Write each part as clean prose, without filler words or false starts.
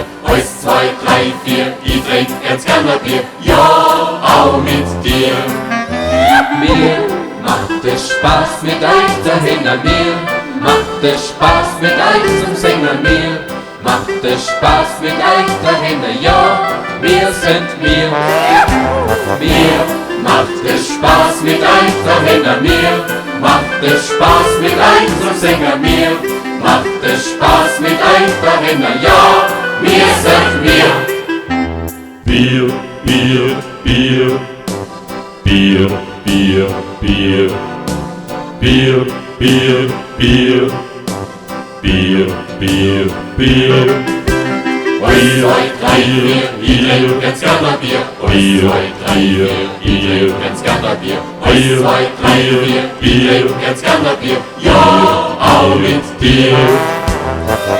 Bier. Eins, zwei, drei, vier, ich trink ganz gern ein Bier. Ja, auch mit dir. Mir macht es Spaß mit euch dahin an mir. Macht es Spaß mit euch zum Singen mir. Macht es Spaß mit euch dahin, ja, wir sind wir. Mir macht es Spaß mit euch dahin an mir. Macht es Spaß mit euch zum Singen mir. Macht es Spaß mit euch dahin, ja, wir sind wir. Bier, Bier, Bier. Bier, Bier, Bier. Bier, Bier, Bier. Bier, Bier, Bier. Eins, zwei, drei, vier, ich trink ganz gern ein Bier. Eins, zwei, drei, vier, ich trink ganz gern ein Bier. Eins, zwei, drei, vier, ich trink ganz gern ein Bier. Ja, auch mit dir.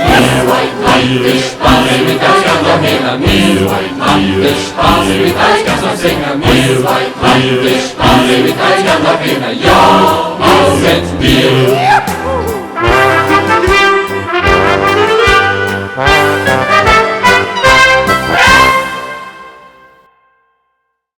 Eins, zwei, drei, vier, Spaß mit euch ganz dahin an mir. Macht es Spaß mit euch ganz am Singen. Eins, zwei, drei, vier, Spaß mit euch ganz dahin, ja, wir sind wir.